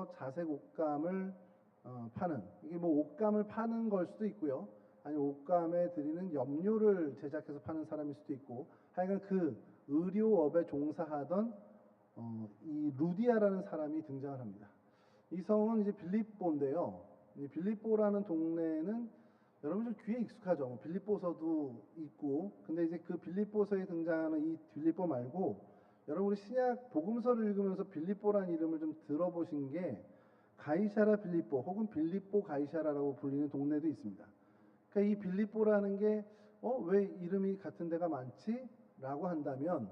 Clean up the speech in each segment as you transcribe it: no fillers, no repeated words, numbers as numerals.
자색 옷감을 파는, 이게 뭐 옷감을 파는 걸 수도 있고요. 아니 옷감에 드리는 염료를 제작해서 파는 사람일 수도 있고, 하여간 그 의료업에 종사하던 이 루디아라는 사람이 등장을 합니다. 이 성은 이제 빌립보인데요. 이 빌립보라는 동네는 여러분 좀 귀에 익숙하죠. 뭐 빌립보서도 있고, 근데 이제 그 빌립보서에 등장하는 이 빌립보 말고 여러분 우리 신약 복음서를 읽으면서 빌립보라는 이름을 좀 들어보신 게 가이사라 빌립보 혹은 빌립보 가이사라라고 불리는 동네도 있습니다. 그러니까 이 빌립보라는 게 왜 이름이 같은 데가 많지? 라고 한다면,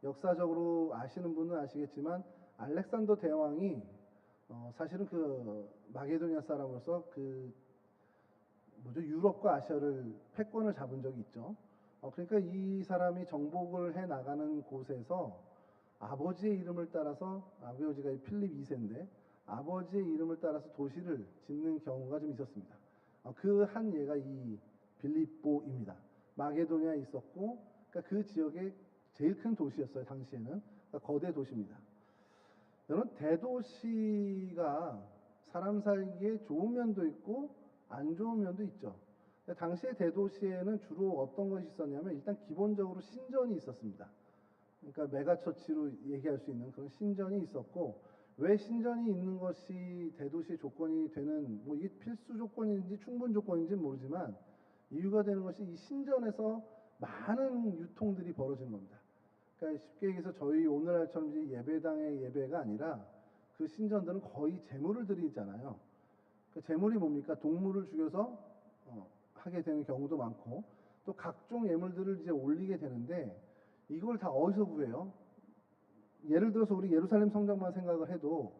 역사적으로 아시는 분은 아시겠지만 알렉산더 대왕이 사실은 그 마게도니아 사람으로서 유럽과 아시아를 패권을 잡은 적이 있죠. 그러니까 이 사람이 정복을 해 나가는 곳에서 아버지의 이름을 따라서, 아버지가 필립 2세인데 아버지의 이름을 따라서 도시를 짓는 경우가 좀 있었습니다. 그 한 예가 이 빌립보입니다. 마게도니아에 있었고, 그러니까 그 지역의 제일 큰 도시였어요. 당시에는. 그러니까 거대 도시입니다. 여러분, 대도시가 사람 살기에 좋은 면도 있고 안 좋은 면도 있죠. 당시의 대도시에는 주로 어떤 것이 있었냐면, 일단 기본적으로 신전이 있었습니다. 그러니까 메가처치로 얘기할 수 있는 그런 신전이 있었고, 왜 신전이 있는 것이 대도시의 조건이 되는, 뭐 이게 필수 조건인지 충분 조건인지는 모르지만 이유가 되는 것이 이 신전에서 많은 유통들이 벌어지는 겁니다. 그러니까 쉽게 얘기해서 저희 오늘날처럼 이제 예배당의 예배가 아니라 그 신전들은 거의 제물을 드리잖아요. 그 제물이 뭡니까? 동물을 죽여서 하게 되는 경우도 많고, 또 각종 예물들을 이제 올리게 되는데, 이걸 다 어디서 구해요? 예를 들어서 우리 예루살렘 성전만 생각을 해도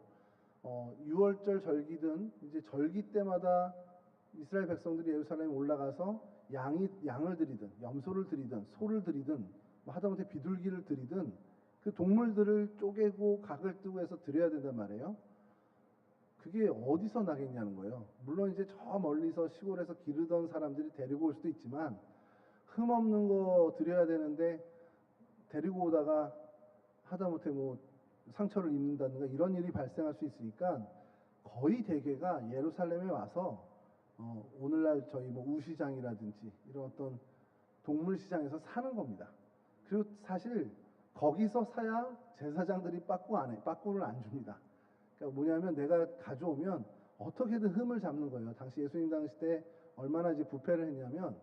6월절 절기든 이제 절기 때마다 이스라엘 백성들이 예루살렘에 올라가서 양을 드리든 염소를 드리든 소를 드리든 뭐 하다못해 비둘기를 드리든 그 동물들을 쪼개고 각을 뜨고 해서 드려야 된단 말이에요. 그게 어디서 나겠냐는 거예요. 물론 이제 저 멀리서 시골에서 기르던 사람들이 데리고 올 수도 있지만, 흠 없는 거 드려야 되는데 데리고 오다가 하다못해 뭐 상처를 입는다든가 이런 일이 발생할 수 있으니까 거의 대개가 예루살렘에 와서 오늘날 저희 뭐 우시장이라든지 이런 어떤 동물시장에서 사는 겁니다. 그리고 사실 거기서 사야 제사장들이 빠꾸를 안 줍니다. 그러니까 뭐냐면, 내가 가져오면 어떻게든 흠을 잡는 거예요. 당시 예수님 당시 때 얼마나 이제 부패를 했냐면,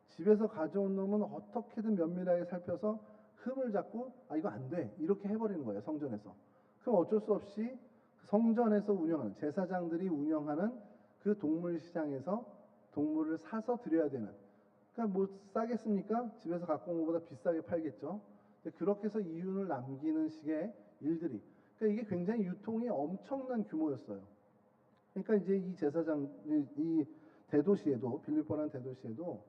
집에서 가져온 놈은 어떻게든 면밀하게 살펴서 흠을 잡고 이거 안 돼 이렇게 해버리는 거예요, 성전에서. 그럼 어쩔 수 없이 성전에서 운영하는 제사장들이 운영하는 그 동물시장에서 동물을 사서 드려야 되는, 그러니까 뭐 싸겠습니까? 집에서 갖고 온 것보다 비싸게 팔겠죠. 그렇게 해서 이윤을 남기는 식의 일들이, 그러니까 이게 굉장히 유통이 엄청난 규모였어요. 그러니까 이제 이 제사장, 이 대도시에도, 빌립보라는 대도시에도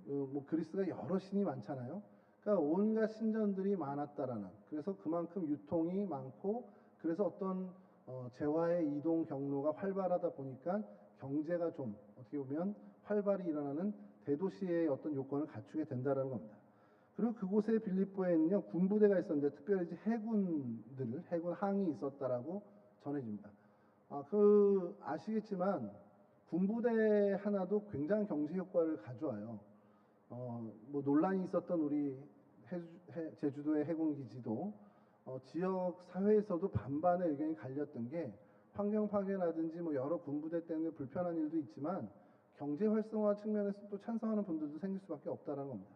뭐 그리스가 여러 신이 많잖아요. 그러니까 온갖 신전들이 많았다라는, 그래서 그만큼 유통이 많고, 그래서 어떤 재화의 이동 경로가 활발하다 보니까 경제가 좀 어떻게 보면 활발히 일어나는 대도시의 어떤 요건을 갖추게 된다라는 겁니다. 그리고 그곳에 빌립보에는요 군부대가 있었는데, 특별히 이제 해군 항이 있었다라고 전해집니다. 아시겠지만 군부대 하나도 굉장한 경제 효과를 가져와요. 뭐 논란이 있었던 우리 제주도의 해군 기지도 지역 사회에서도 반반의 의견이 갈렸던 게, 환경 파괴라든지 뭐 여러 군부대 때문에 불편한 일도 있지만 경제 활성화 측면에서 또 찬성하는 분들도 생길 수밖에 없다라는 겁니다.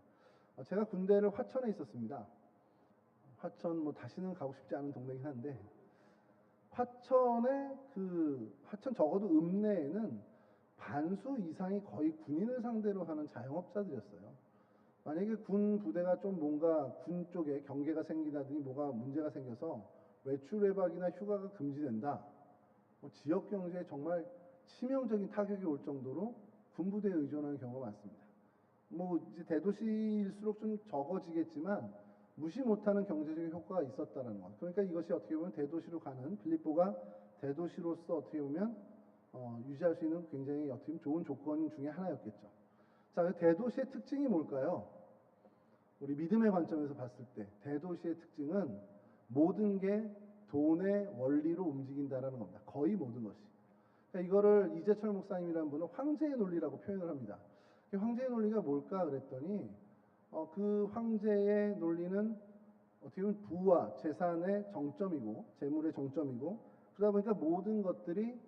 제가 군대를 화천에 있었습니다. 화천 뭐 다시는 가고 싶지 않은 동네긴 한데, 화천 적어도 읍내에는 반수 이상이 거의 군인을 상대로 하는 자영업자들이었어요. 만약에 군 부대가 좀 뭔가 군 쪽에 경계가 생기다든지 뭐가 문제가 생겨서 외출 외박이나 휴가가 금지된다, 지역 경제에 정말 치명적인 타격이 올 정도로 군부대에 의존하는 경우가 많습니다. 뭐 이제 대도시일수록 좀 적어지겠지만 무시 못하는 경제적인 효과가 있었다는 것. 그러니까 이것이 어떻게 보면 대도시로 가는, 빌립보가 대도시로서 어떻게 보면 유지할 수 있는 굉장히 어떻게 보면 좋은 조건 중에 하나였겠죠. 자, 대도시의 특징이 뭘까요? 우리 믿음의 관점에서 봤을 때 대도시의 특징은 모든 게 돈의 원리로 움직인다라는 겁니다. 거의 모든 것이. 그러니까 이거를 이재철 목사님이라는 분은 황제의 논리라고 표현을 합니다. 황제의 논리가 뭘까 그랬더니 그 황제의 논리는 어떻게 보면 부와 재산의 정점이고 재물의 정점이고, 그러다 보니까 모든 것들이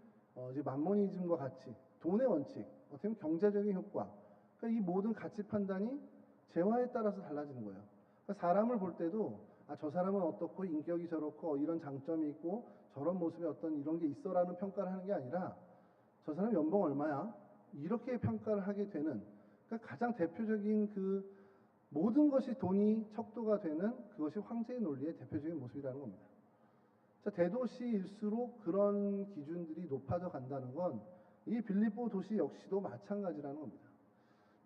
이제 만모니즘과 같이 돈의 원칙, 어떻게 보면 경제적인 효과, 그러니까 이 모든 가치 판단이 재화에 따라서 달라지는 거예요. 그러니까 사람을 볼 때도 저 사람은 어떻고 인격이 저렇고 이런 장점이 있고 저런 모습에 어떤 이런 게 있어라는 평가를 하는 게 아니라 저 사람 연봉 얼마야? 이렇게 평가를 하게 되는, 그러니까 가장 대표적인 그 모든 것이 돈이 척도가 되는 그것이 황제의 논리의 대표적인 모습이라는 겁니다. 자, 대도시일수록 그런 기준들이 높아져 간다는 건 이 빌립보 도시 역시도 마찬가지라는 겁니다.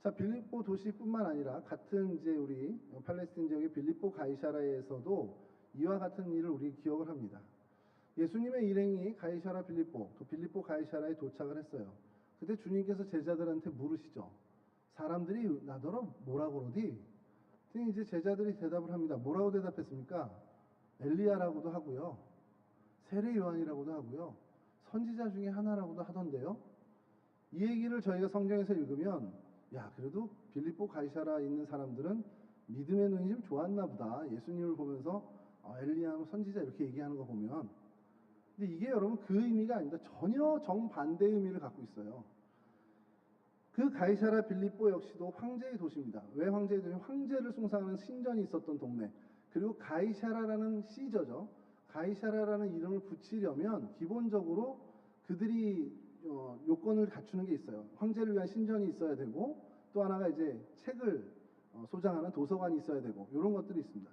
자, 빌립보 도시뿐만 아니라 같은 이제 우리 팔레스틴 지역의 빌립보 가이사라에서도 이와 같은 일을 우리 기억을 합니다. 예수님의 일행이 가이사라 빌립보, 또 빌립보 가이사라에 도착을 했어요. 그때 주님께서 제자들한테 물으시죠. 사람들이 나더러 뭐라고 그러디? 그랬더니 이제 제자들이 대답을 합니다. 뭐라고 대답했습니까? 엘리야라고도 하고요. 세례 요한이라고도 하고요. 선지자 중에 하나라고도 하던데요. 이 얘기를 저희가 성경에서 읽으면 야, 그래도 빌립보 가이사라에 있는 사람들은 믿음의 눈이 좀 좋았나 보다. 예수님을 보면서 엘리야, 선지자 이렇게 얘기하는 거 보면. 근데 이게 여러분 그 의미가 아닙니다. 전혀 정반대의 의미를 갖고 있어요. 그 가이사라 빌립보 역시도 황제의 도시입니다. 왜 황제의 도시? 황제를 숭상하는 신전이 있었던 동네. 그리고 가이사라라는 시저죠. 가이사라라는 이름을 붙이려면 기본적으로 그들이 요건을 갖추는 게 있어요. 황제를 위한 신전이 있어야 되고, 또 하나가 이제 책을 소장하는 도서관이 있어야 되고, 이런 것들이 있습니다.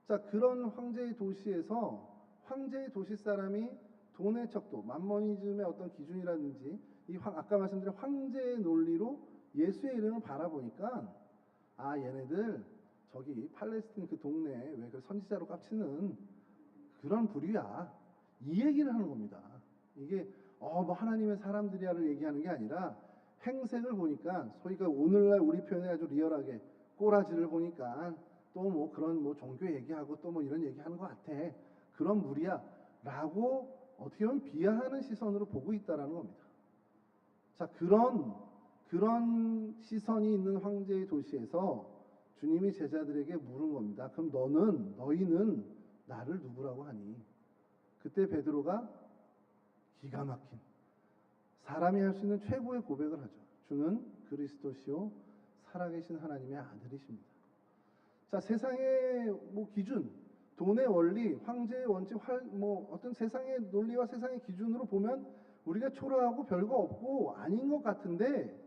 자, 그런 황제의 도시에서 황제의 도시 사람이 돈의 척도, 만머니즘의 어떤 기준이라든지 아까 말씀드린 황제의 논리로 예수의 이름을 바라보니까 얘네들 저기 팔레스틴 그 동네에 왜 그 선지자로 깝치는 그런 부류야, 이 얘기를 하는 겁니다. 이게 뭐 하나님의 사람들이야를 얘기하는 게 아니라 행색을 보니까, 소위가 오늘날 우리 표현에 아주 리얼하게 꼬라지를 보니까 또 뭐 그런 뭐 종교 얘기하고 또 뭐 이런 얘기하는 것 같아, 그런 무리야 라고 어떻게 보면 비하하는 시선으로 보고 있다라는 겁니다. 자, 그런 시선이 있는 황제의 도시에서 주님이 제자들에게 물은 겁니다. 그럼 너희는 나를 누구라고 하니? 그때 베드로가 기가 막힌, 사람이 할 수 있는 최고의 고백을 하죠. 주는 그리스도시요 살아계신 하나님의 아들이십니다. 자, 세상의 기준, 돈의 원리, 황제의 원칙, 어떤 세상의 논리와 세상의 기준으로 보면 우리가 초라하고 별거 없고 아닌 것 같은데,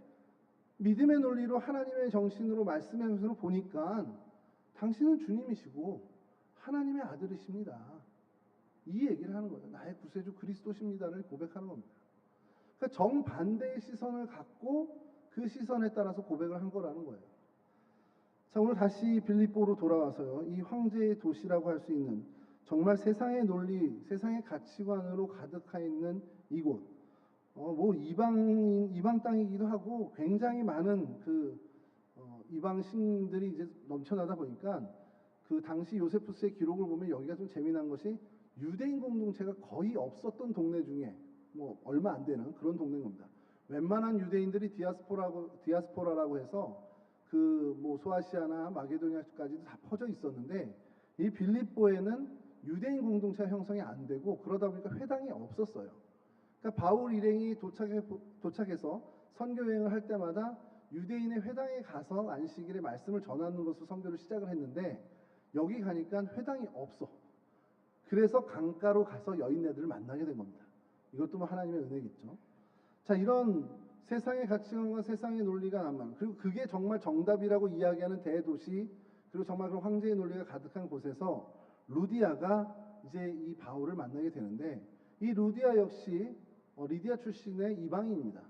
믿음의 논리로 하나님의 정신으로 말씀의 정신으로 보니까 당신은 주님이시고 하나님의 아들이십니다. 이 얘기를 하는 거예요. 나의 구세주 그리스도십니다를 고백하는 겁니다. 그러니까 정반대의 시선을 갖고 그 시선에 따라서 고백을 한 거라는 거예요. 자, 오늘 다시 빌립보로 돌아와서요. 이 황제의 도시라고 할 수 있는 정말 세상의 논리, 세상의 가치관으로 가득하 있는 이곳. 이방 땅이기도 하고 굉장히 많은 이방 신들이 이제 넘쳐나다 보니까 그 당시 요세푸스의 기록을 보면 여기가 좀 재미난 것이 유대인 공동체가 거의 없었던 동네 중에 얼마 안 되는 그런 동네인 겁니다. 웬만한 유대인들이 디아스포라라고 해서 소아시아나 마게도니아까지도 다 퍼져 있었는데, 이 빌립보에는 유대인 공동체가 형성이 안 되고 그러다 보니까 회당이 없었어요. 그러니까 바울 일행이 도착해서 선교 여행을 할 때마다 유대인의 회당에 가서 안식일에 말씀을 전하는 것으로 선교를 시작을 했는데, 여기 가니까 회당이 없어. 그래서 강가로 가서 여인네들을 만나게 된 겁니다. 이것도 하나님의 은혜겠죠. 자, 이런 세상의 가치관과 세상의 논리가 남만, 그리고 그게 정말 정답이라고 이야기하는 대도시, 그리고 정말 그런 황제의 논리가 가득한 곳에서 루디아가 이제 이 바울을 만나게 되는데, 이 루디아 역시 리디아 출신의 이방인입니다.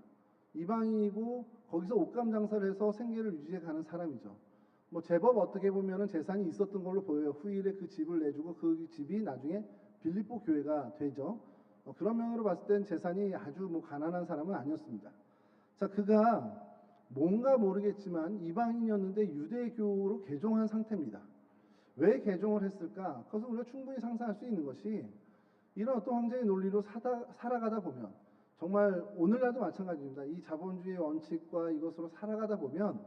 이방인이고 거기서 옷감 장사를 해서 생계를 유지해 가는 사람이죠. 제법 어떻게 보면은 재산이 있었던 걸로 보여요. 후일에 그 집을 내주고 그 집이 나중에 빌립보 교회가 되죠. 그런 면으로 봤을 땐 재산이 아주 가난한 사람은 아니었습니다. 자, 그가 뭔가 모르겠지만 이방인이었는데 유대교로 개종한 상태입니다. 왜 개종을 했을까? 그것은 우리가 충분히 상상할 수 있는 것이 이런 어떤 황제의 논리로 살아가다 보면 정말 오늘날도 마찬가지입니다. 이 자본주의 원칙과 이것으로 살아가다 보면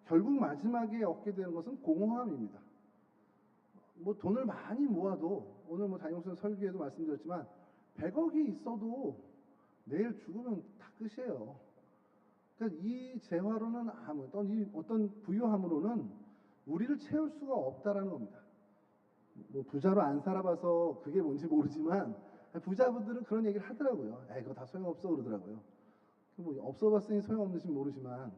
결국 마지막에 얻게 되는 것은 공허함입니다. 뭐 돈을 많이 모아도 오늘 뭐 담임목사 설교에도 말씀드렸지만 100억이 있어도 내일 죽으면 다 끝이에요. 그러니까 이 재화로는 어떤 부유함으로는 우리를 채울 수가 없다라는 겁니다. 뭐 부자로 안 살아봐서 그게 뭔지 모르지만 부자분들은 그런 얘기를 하더라고요. 에이, 그거 다 소용없어 그러더라고요. 뭐 없어봤으니 소용없는지 모르지만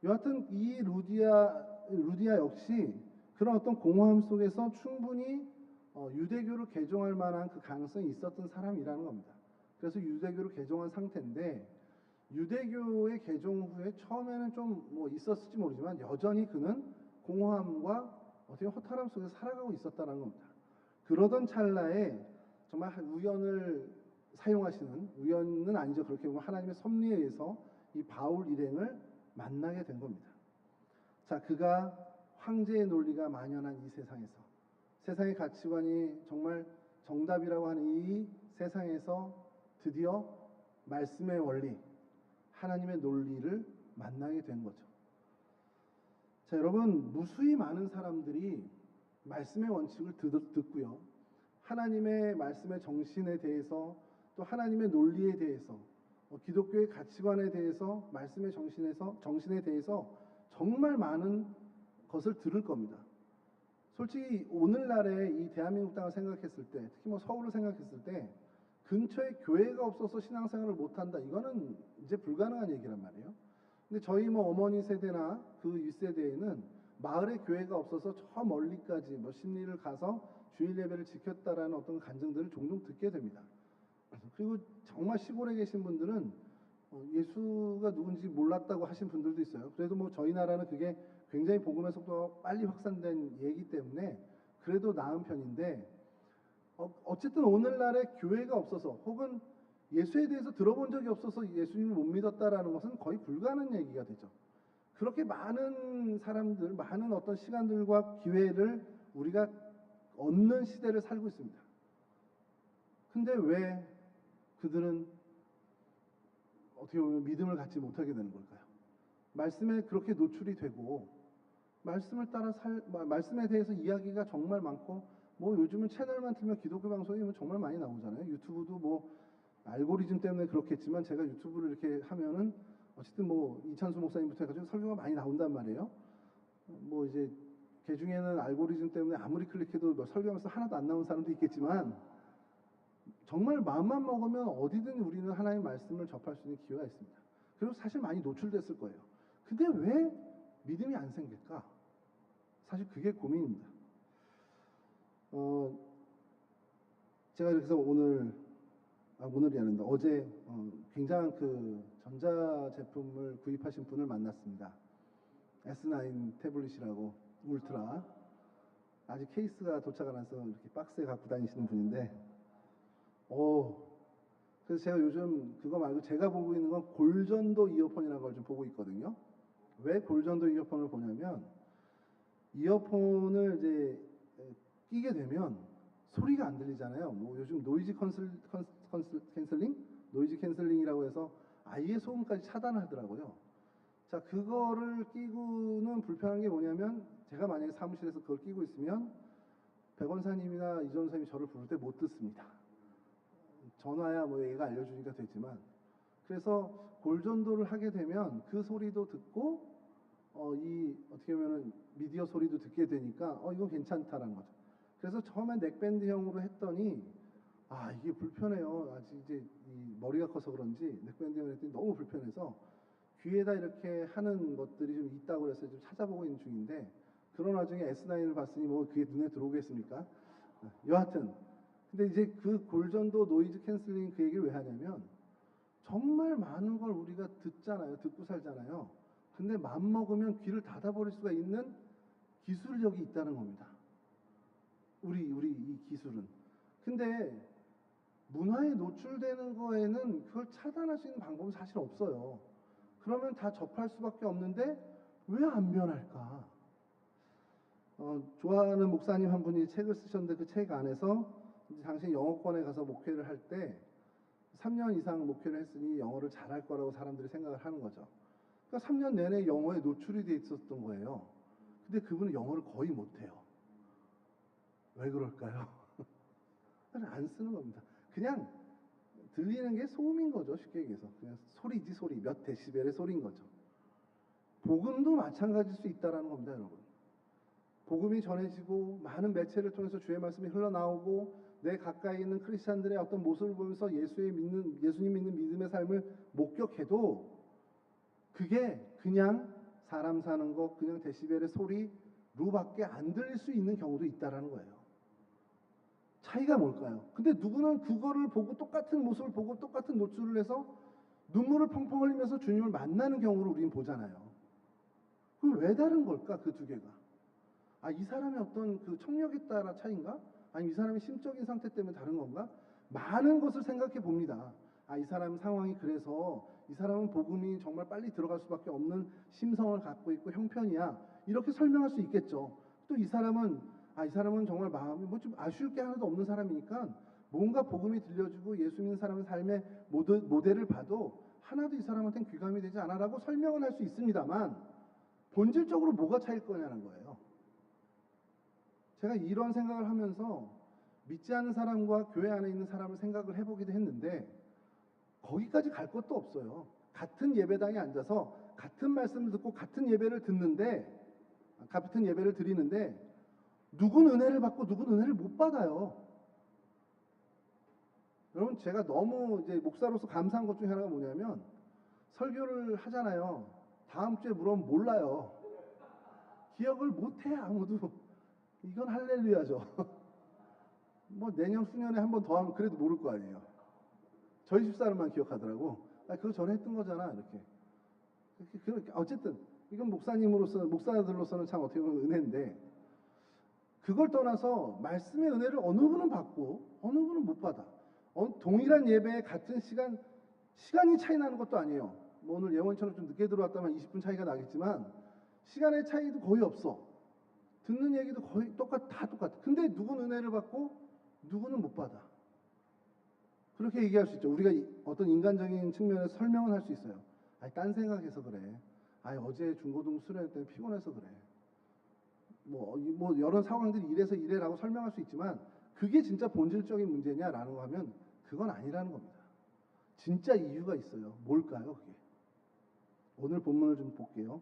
여하튼 이 루디아 역시 그런 어떤 공허함 속에서 충분히 유대교를 개종할 만한 그 가능성이 있었던 사람이라는 겁니다. 그래서 유대교를 개종한 상태인데 유대교의 개종 후에 처음에는 좀 뭐 있었을지 모르지만 여전히 그는 공허함과 어떻게 허탈함 속에 살아가고 있었다는 겁니다. 그러던 찰나에 정말 우연을 사용하시는, 우연은 아니죠. 그렇게 보면 하나님의 섭리에 의해서 이 바울 일행을 만나게 된 겁니다. 자, 그가 황제의 논리가 만연한 이 세상에서 세상의 가치관이 정말 정답이라고 하는 이 세상에서 드디어 말씀의 원리, 하나님의 논리를 만나게 된 거죠. 자, 여러분, 무수히 많은 사람들이 말씀의 원칙을 듣고요. 하나님의 말씀의 정신에 대해서 또 하나님의 논리에 대해서 기독교의 가치관에 대해서 말씀의 정신에 대해서 정말 많은 것을 들을 겁니다. 솔직히 오늘날의 이 대한민국 땅을 생각했을 때, 특히 뭐 서울을 생각했을 때 근처에 교회가 없어서 신앙생활을 못한다. 이거는 이제 불가능한 얘기란 말이에요. 근데 저희 뭐 어머니 세대나 그 윗세대에는 마을에 교회가 없어서 저 멀리까지 뭐 심리를 가서 주일 예배를 지켰다라는 어떤 간증들을 종종 듣게 됩니다. 그리고 정말 시골에 계신 분들은 예수가 누군지 몰랐다고 하신 분들도 있어요. 그래도 뭐 저희 나라는 그게 굉장히 복음의 속도가 빨리 확산된 예이기 때문에 그래도 나은 편인데 어쨌든 오늘날에 교회가 없어서 혹은 예수에 대해서 들어본 적이 없어서 예수님을 못 믿었다라는 것은 거의 불가능한 얘기가 되죠. 그렇게 많은 사람들, 많은 어떤 시간들과 기회를 우리가 얻는 시대를 살고 있습니다. 근데 왜 그들은 어떻게 보면 믿음을 갖지 못하게 되는 걸까요? 말씀에 그렇게 노출이 되고 말씀에 대해서 이야기가 정말 많고 뭐 요즘은 채널만 틀면 기독교 방송이 정말 많이 나오잖아요. 유튜브도 뭐 알고리즘 때문에 그렇겠지만 제가 유튜브를 이렇게 하면은 어쨌든 뭐 이찬수 목사님부터 해가지고 설교가 많이 나온단 말이에요. 뭐 이제 그 중에는 알고리즘 때문에 아무리 클릭해도 뭐 설교하면서 하나도 안 나온 사람도 있겠지만 정말 마음만 먹으면 어디든 우리는 하나님의 말씀을 접할 수 있는 기회가 있습니다. 그리고 사실 많이 노출됐을 거예요. 근데 왜 믿음이 안 생길까? 사실 그게 고민입니다. 제가 그래서 오늘이 아닌데 어제 굉장한 그 전자 제품을 구입하신 분을 만났습니다. S9 태블릿이라고 울트라. 아직 케이스가 도착 안 해서 이렇게 박스에 갖고 다니시는 분인데 그래서 제가 요즘 그거 말고 제가 보고 있는 건 골전도 이어폰이라는 걸 좀 보고 있거든요. 왜 골전도 이어폰을 보냐면 이어폰을 이제 끼게 되면 소리가 안 들리잖아요. 뭐 요즘 노이즈 캔슬링이라고 해서 아예 소음까지 차단하더라고요. 자, 그거를 끼고는 불편한 게 뭐냐면 제가 만약에 사무실에서 그걸 끼고 있으면 백원사님이나 이전사님이 저를 부를 때 못 듣습니다. 전화야 뭐 얘가 알려주니까 되지만 그래서 골전도를 하게 되면 그 소리도 듣고 어떻게 보면은 미디어 소리도 듣게 되니까 이건 괜찮다라는 거죠. 그래서 처음엔 넥밴드형으로 했더니 이게 불편해요. 아직 이제 이 머리가 커서 그런지 넥밴드형을 했더니 너무 불편해서 귀에다 이렇게 하는 것들이 좀 있다고 그래서 좀 찾아보고 있는 중인데 그런 와중에 S9을 봤으니 뭐 그게 눈에 들어오겠습니까? 여하튼 근데 이제 그 골전도 노이즈 캔슬링 그 얘기를 왜 하냐면 정말 많은 걸 우리가 듣고 살잖아요. 근데 맘먹으면 귀를 닫아버릴 수가 있는 기술력이 있다는 겁니다. 우리 이 기술은. 근데 문화에 노출되는 거에는 그걸 차단할 수 있는 방법은 사실 없어요. 그러면 다 접할 수밖에 없는데 왜 안 변할까? 좋아하는 목사님 한 분이 책을 쓰셨는데 그 책 안에서 당시 영어권에 가서 목회를 할 때 3년 이상 목회를 했으니 영어를 잘할 거라고 사람들이 생각을 하는 거죠. 그러니까 3년 내내 영어에 노출이 돼 있었던 거예요. 근데 그분은 영어를 거의 못해요. 왜 그럴까요? 안 쓰는 겁니다. 그냥 들리는 게 소음인 거죠. 쉽게 얘기해서 그냥 소리지 소리, 몇 데시벨의 소리인 거죠. 복음도 마찬가지일 수 있다는 겁니다, 여러분. 복음이 전해지고 많은 매체를 통해서 주의 말씀이 흘러나오고 내 가까이 있는 크리스찬들의 어떤 모습을 보면서 예수님 믿는 믿음의 삶을 목격해도 그게 그냥 사람 사는 것, 그냥 데시벨의 소리로밖에 안 들릴 수 있는 경우도 있다라는 거예요. 차이가 뭘까요? 근데 누구는 그거를 보고 똑같은 모습을 보고 똑같은 노출을 해서 눈물을 펑펑 흘리면서 주님을 만나는 경우를 우리는 보잖아요. 그럼 왜 다른 걸까? 그 두 개가. 이 사람의 어떤 그 청력에 따라 차이인가? 아니면 이 사람의 심적인 상태 때문에 다른 건가? 많은 것을 생각해 봅니다. 이 사람 상황이 그래서 이 사람은 복음이 정말 빨리 들어갈 수밖에 없는 심성을 갖고 있고 형편이야. 이렇게 설명할 수 있겠죠. 또 이 사람은 정말 마음이 좀 아쉬울 게 하나도 없는 사람이니까 뭔가 복음이 들려주고 예수 믿는 사람의 삶의 모델을 봐도 하나도 이 사람한테는 귀감이 되지 않아라고 설명은 할 수 있습니다만 본질적으로 뭐가 차일 거냐는 거예요. 제가 이런 생각을 하면서 믿지 않는 사람과 교회 안에 있는 사람을 생각을 해보기도 했는데 거기까지 갈 것도 없어요. 같은 예배당에 앉아서 같은 말씀을 듣고 같은 예배를 드리는데 누군 은혜를 받고 누군 은혜를 못 받아요. 여러분, 제가 너무 이제 목사로서 감사한 것 중에 하나가 뭐냐면 설교를 하잖아요. 다음 주에 물어보면 몰라요. 기억을 못해 아무도. 이건 할렐루야죠. 뭐 내년 수년에 한 번 더 하면 그래도 모를 거 아니에요. 저희 집사람만 기억하더라고. 그거 전에 했던 거잖아 이렇게. 어쨌든 이건 목사들로서는 참 어떻게 보면 은혜인데 그걸 떠나서 말씀의 은혜를 어느 분은 받고 어느 분은 못 받아. 동일한 예배에 같은 시간이 차이 나는 것도 아니에요. 뭐 오늘 예원처럼 좀 늦게 들어왔다면 20분 차이가 나겠지만 시간의 차이도 거의 없어. 듣는 얘기도 거의 다 똑같아. 근데 누구는 은혜를 받고 누구는 못 받아. 그렇게 얘기할 수 있죠. 우리가 어떤 인간적인 측면에서 설명은 할 수 있어요. 딴 생각해서 그래. 어제 중고등 수련회 때문에 피곤해서 그래. 뭐 여러 상황들이 이래라고 설명할 수 있지만 그게 진짜 본질적인 문제냐라는 거 하면 그건 아니라는 겁니다. 진짜 이유가 있어요. 뭘까요, 그게? 오늘 본문을 좀 볼게요.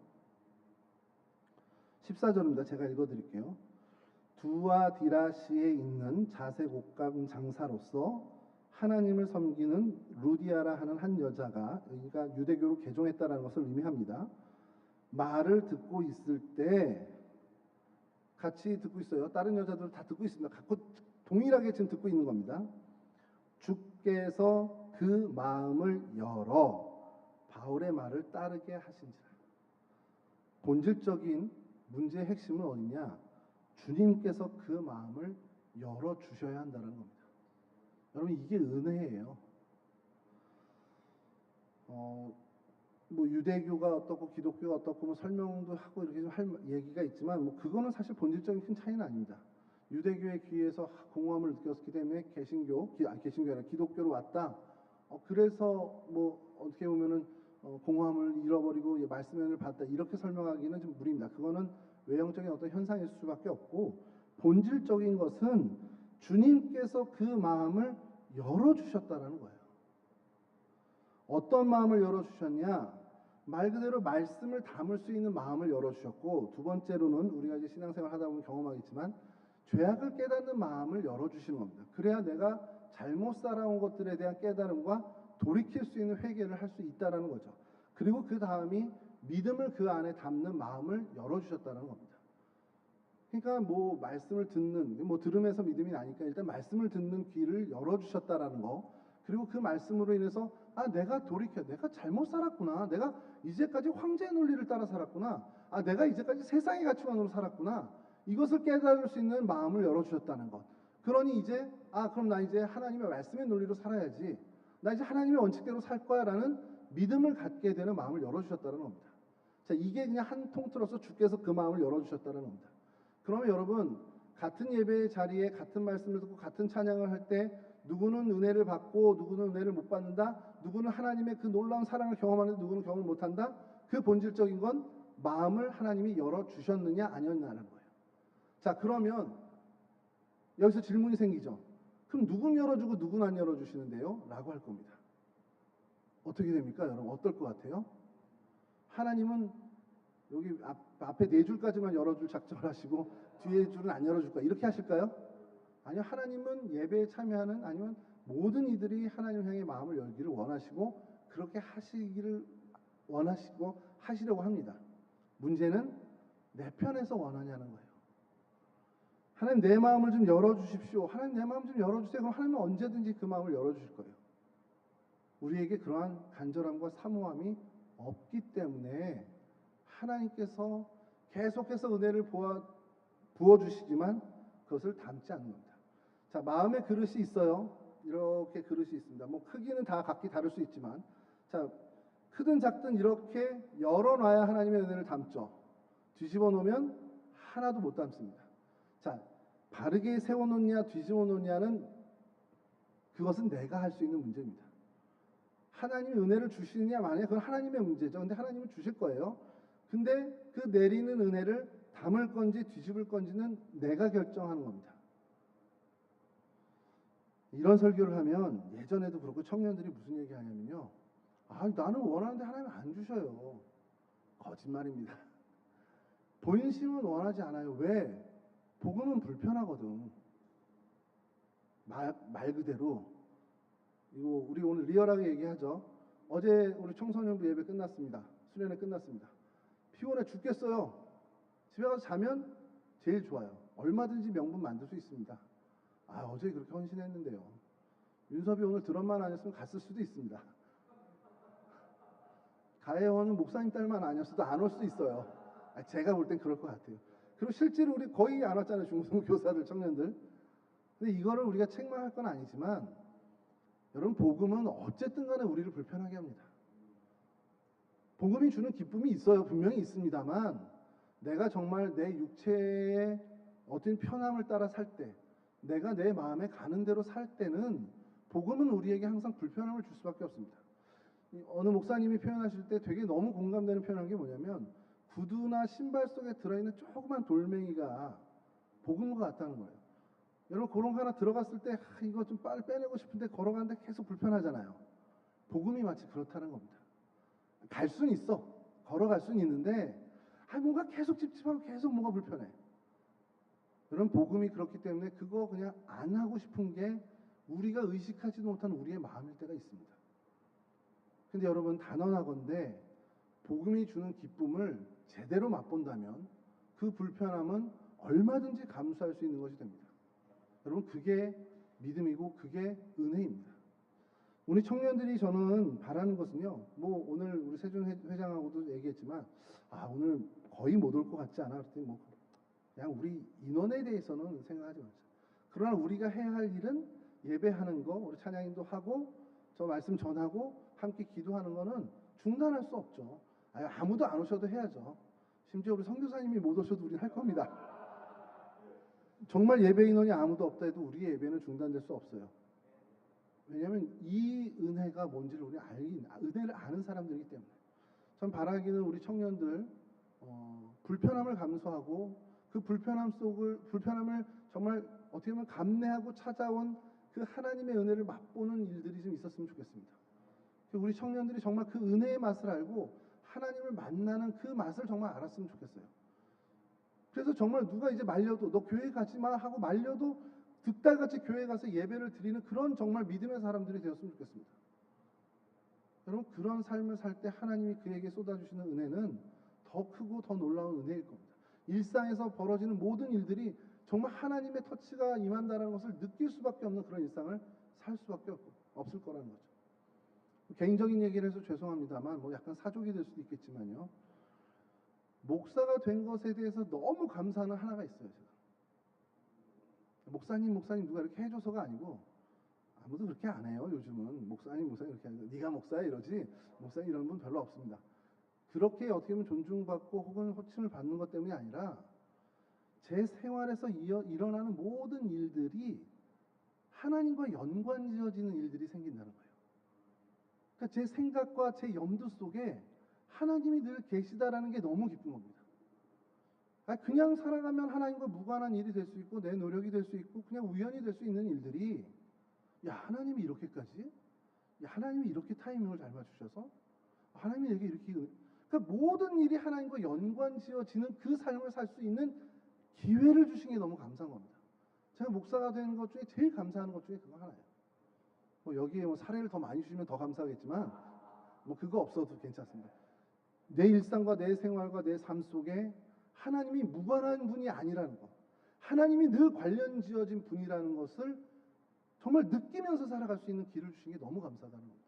14절입니다. 제가 읽어드릴게요. 두아디라시에 있는 자색옷감 장사로서 하나님을 섬기는 루디아라 하는 한 여자가, 여기가 유대교로 개종했다는 것을 의미합니다. 말을 듣고 있을 때 같이 듣고 있어요. 다른 여자들 다 듣고 있습니다. 갖고 동일하게 지금 듣고 있는 겁니다. 주께서 그 마음을 열어 바울의 말을 따르게 하신지라. 본질적인 문제의 핵심은 어디냐? 주님께서 그 마음을 열어주셔야 한다는 겁니다. 여러분, 이게 은혜예요. 뭐 유대교가 어떻고 기독교가 어떻고 뭐 설명도 하고 이렇게 좀 할 얘기가 있지만 뭐 그거는 사실 본질적인 큰 차이는 아닙니다. 유대교의 귀에서 공허함을 느꼈기 때문에 개신교가 아니라 기독교로 왔다. 그래서 뭐 어떻게 보면은 공허함을 잃어버리고 말씀의 은혜를 받았다 이렇게 설명하기는 좀 무리입니다. 그거는 외형적인 어떤 현상일 수밖에 없고 본질적인 것은 주님께서 그 마음을 열어주셨다라는 거예요. 어떤 마음을 열어주셨냐? 말 그대로 말씀을 담을 수 있는 마음을 열어주셨고, 두 번째로는 우리가 이제 신앙생활 하다 보면 경험하겠지만 죄악을 깨닫는 마음을 열어주시는 겁니다. 그래야 내가 잘못 살아온 것들에 대한 깨달음과 돌이킬 수 있는 회개를 할 수 있다는 거죠. 그리고 그 다음이 믿음을 그 안에 담는 마음을 열어주셨다는 겁니다. 그러니까 뭐 말씀을 듣는, 뭐 들음에서 믿음이 나니까 일단 말씀을 듣는 귀를 열어주셨다라는 거, 그리고 그 말씀으로 인해서 내가 잘못 살았구나. 내가 이제까지 황제의 논리를 따라 살았구나. 내가 이제까지 세상의 가치관으로 살았구나. 이것을 깨달을 수 있는 마음을 열어주셨다는 것. 그러니 이제 그럼 나 이제 하나님의 말씀의 논리로 살아야지. 나 이제 하나님의 원칙대로 살 거야라는 믿음을 갖게 되는 마음을 열어주셨다는 겁니다. 자, 이게 그냥 한 통틀어서 주께서 그 마음을 열어주셨다는 겁니다. 그러면 여러분 같은 예배의 자리에 같은 말씀을 듣고 같은 찬양을 할 때 누구는 은혜를 받고 누구는 은혜를 못 받는다. 누구는 하나님의 그 놀라운 사랑을 경험하는데 누구는 경험을 못한다. 그 본질적인 건 마음을 하나님이 열어주셨느냐 아니었냐는 거예요. 자, 그러면 여기서 질문이 생기죠. 그럼 누군 열어주고 누군 안 열어주시는데요? 라고 할 겁니다. 어떻게 됩니까? 여러분 어떨 것 같아요? 하나님은 여기 앞에 네 줄까지만 열어줄 작정을 하시고 뒤에 줄은 안 열어줄 거야. 이렇게 하실까요? 아니요. 하나님은 예배에 참여하는 아니면 모든 이들이 하나님 향해 마음을 열기를 원하시고 그렇게 하시기를 원하시고 하시려고 합니다. 문제는 내 편에서 원하냐는 거예요. 하나님 내 마음을 좀 열어주십시오. 하나님 내 마음 좀 열어주세요. 그럼 하나님은 언제든지 그 마음을 열어주실 거예요. 우리에게 그러한 간절함과 사모함이 없기 때문에 하나님께서 계속해서 은혜를 부어주시지만 그것을 담지 않는 겁니다. 자, 마음의 그릇이 있어요. 이렇게 그릇이 있습니다. 뭐 크기는 다 각기 다를 수 있지만, 자, 크든 작든 이렇게 열어놔야 하나님의 은혜를 담죠. 뒤집어 놓으면 하나도 못 담습니다. 자, 바르게 세워놓냐 뒤집어 놓냐는 그것은 내가 할 수 있는 문제입니다. 하나님이 은혜를 주시느냐 마느냐 그건 하나님의 문제죠. 근데 하나님은 주실 거예요. 근데 그 내리는 은혜를 담을 건지 뒤집을 건지는 내가 결정하는 겁니다. 이런 설교를 하면 예전에도 그렇고 청년들이 무슨 얘기 하냐면요. 아, 나는 원하는데 하나님 안 주셔요. 거짓말입니다. 본심은 원하지 않아요. 왜? 복음은 불편하거든. 말 그대로 이거 우리 오늘 리얼하게 얘기하죠. 어제 우리 청소년부 예배 끝났습니다. 수련회 끝났습니다. 피곤해 죽겠어요. 집에 가서 자면 제일 좋아요. 얼마든지 명분 만들 수 있습니다. 아, 어제 그렇게 헌신했는데요. 윤섭이 오늘 드럼만 아니었으면 갔을 수도 있습니다. 가혜원은 목사님 딸만 아니었어도 안 올 수도 있어요. 제가 볼 땐 그럴 것 같아요. 그리고 실제로 우리 거의 안 왔잖아요. 중등교사들, 청년들. 근데 이거를 우리가 책망할 건 아니지만 여러분 복음은 어쨌든 간에 우리를 불편하게 합니다. 복음이 주는 기쁨이 있어요. 분명히 있습니다만 내가 정말 내 육체의 어떤 편함을 따라 살 때 내가 내 마음에 가는 대로 살 때는 복음은 우리에게 항상 불편함을 줄 수밖에 없습니다. 어느 목사님이 표현하실 때 되게 너무 공감되는 표현한 게 뭐냐면 구두나 신발 속에 들어있는 조그만 돌멩이가 복음과 같다는 거예요. 여러분 그런 거 하나 들어갔을 때 이거 좀 빨리 빼내고 싶은데 걸어가는데 계속 불편하잖아요. 복음이 마치 그렇다는 겁니다. 갈 수는 있어. 걸어갈 수는 있는데 뭔가 계속 찝찝하고 계속 뭐가 불편해. 여러분 복음이 그렇기 때문에 그거 그냥 안 하고 싶은 게 우리가 의식하지도 못한 우리의 마음일 때가 있습니다. 근데 여러분 단언하건대 복음이 주는 기쁨을 제대로 맛본다면 그 불편함은 얼마든지 감수할 수 있는 것이 됩니다. 여러분 그게 믿음이고 그게 은혜입니다. 우리 청년들이 저는 바라는 것은요. 뭐 오늘 우리 세준 회장하고도 얘기했지만 오늘 거의 못 올 것 같지 않아? 그랬더니 뭐 그냥 우리 인원에 대해서는 생각하지 마자. 그러나 우리가 해야 할 일은 예배하는 거, 우리 찬양인도 하고 저 말씀 전하고 함께 기도하는 거는 중단할 수 없죠. 아무도 안 오셔도 해야죠. 심지어 우리 선교사님이 못 오셔도 우리는 할 겁니다. 정말 예배 인원이 아무도 없다 해도 우리의 예배는 중단될 수 없어요. 왜냐하면 이 은혜가 뭔지를 우리 은혜를 아는 사람들이기 때문에. 전 바라기는 우리 청년들 불편함을 감수하고 그 불편함을 정말 어떻게 보면 감내하고 찾아온 그 하나님의 은혜를 맛보는 일들이 좀 있었으면 좋겠습니다. 우리 청년들이 정말 그 은혜의 맛을 알고 하나님을 만나는 그 맛을 정말 알았으면 좋겠어요. 그래서 정말 누가 이제 말려도 너 교회 가지 마 하고 말려도 득달같이 교회 가서 예배를 드리는 그런 정말 믿음의 사람들이 되었으면 좋겠습니다. 여러분 그런 삶을 살 때 하나님이 그에게 쏟아주시는 은혜는 더 크고 더 놀라운 은혜일 겁니다. 일상에서 벌어지는 모든 일들이 정말 하나님의 터치가 임한다는 것을 느낄 수밖에 없는 그런 일상을 살 수밖에 없을 거라는 거죠. 개인적인 얘기를 해서 죄송합니다만 뭐 약간 사족이 될 수도 있겠지만요. 목사가 된 것에 대해서 너무 감사하는 하나가 있어요. 제가. 목사님 누가 이렇게 해줘서가 아니고 아무도 그렇게 안 해요. 요즘은 목사님 이렇게 하는 거. 네가 목사야 이러지 목사님 이런 분 별로 없습니다. 그렇게 어떻게 보면 존중받고 혹은 호칭을 받는 것 때문이 아니라 제 생활에서 일어나는 모든 일들이 하나님과 연관지어지는 일들이 생긴다는 거예요. 그러니까 제 생각과 제 염두 속에 하나님이 늘 계시다라는 게 너무 기쁜 겁니다. 그냥 살아가면 하나님과 무관한 일이 될 수 있고 내 노력이 될 수 있고 그냥 우연이 될 수 있는 일들이 야 하나님이 이렇게까지? 야 하나님이 이렇게 타이밍을 잘 맞추셔서? 하나님이 내게 이렇게 그러니까 모든 일이 하나님과 연관지어지는 그 삶을 살 수 있는 기회를 주신 게 너무 감사한 겁니다. 제가 목사가 되는 것 중에 제일 감사하는 것 중에 그거 하나예요. 여기에 사례를 더 많이 주시면 더 감사하겠지만 그거 없어도 괜찮습니다. 내 일상과 내 생활과 내 삶 속에 하나님이 무관한 분이 아니라는 것, 하나님이 늘 관련 지어진 분이라는 것을 정말 느끼면서 살아갈 수 있는 길을 주신 게 너무 감사하다는 겁니다.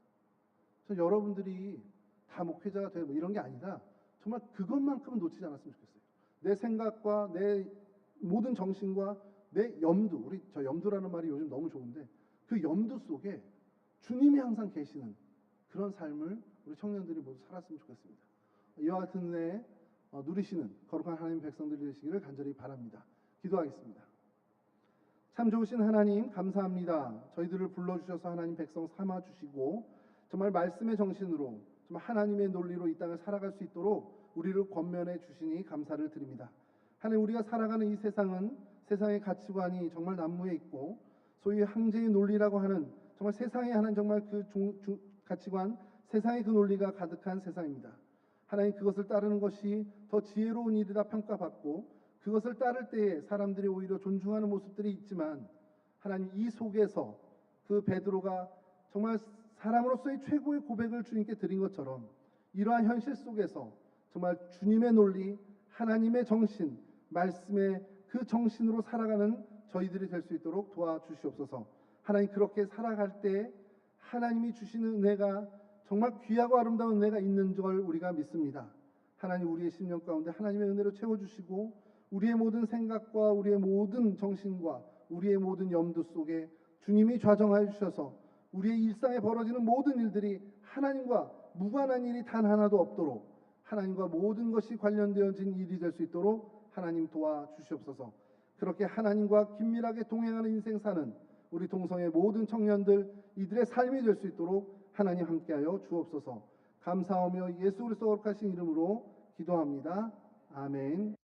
그래서 여러분들이 다 목회자가 되고 이런 게 아니라 정말 그것만큼은 놓치지 않았으면 좋겠어요. 내 생각과 내 모든 정신과 내 염두, 저 염두라는 말이 요즘 너무 좋은데 그 염두 속에 주님이 항상 계시는 그런 삶을 우리 청년들이 모두 살았으면 좋겠습니다. 이와 같은 은혜 누리시는 거룩한 하나님 백성들이 되시기를 간절히 바랍니다. 기도하겠습니다. 참 좋으신 하나님 감사합니다. 저희들을 불러주셔서 하나님 백성 삼아주시고 정말 말씀의 정신으로 정말 하나님의 논리로 이 땅을 살아갈 수 있도록 우리를 권면해 주시니 감사를 드립니다. 하나님 우리가 살아가는 이 세상은 세상의 가치관이 정말 난무해 있고 소위 황제의 논리라고 하는 정말 세상에 하는 정말 그 가치관 세상의 그 논리가 가득한 세상입니다. 하나님 그것을 따르는 것이 더 지혜로운 일이라 평가받고 그것을 따를 때에 사람들이 오히려 존중하는 모습들이 있지만 하나님 이 속에서 그 베드로가 정말 사람으로서의 최고의 고백을 주님께 드린 것처럼 이러한 현실 속에서 정말 주님의 논리, 하나님의 정신, 말씀의 그 정신으로 살아가는 저희들이 될 수 있도록 도와주시옵소서. 하나님 그렇게 살아갈 때 하나님이 주시는 은혜가 정말 귀하고 아름다운 은혜가 있는 줄 우리가 믿습니다. 하나님 우리의 심령 가운데 하나님의 은혜로 채워주시고 우리의 모든 생각과 우리의 모든 정신과 우리의 모든 염두 속에 주님이 좌정하여 주셔서 우리의 일상에 벌어지는 모든 일들이 하나님과 무관한 일이 단 하나도 없도록 하나님과 모든 것이 관련되어진 일이 될 수 있도록 하나님 도와주시옵소서. 그렇게 하나님과 긴밀하게 동행하는 인생 사는 우리 동성의 모든 청년들 이들의 삶이 될 수 있도록 하나님 함께하여 주옵소서. 감사하며 예수 그리스도 거룩하신 이름으로 기도합니다. 아멘.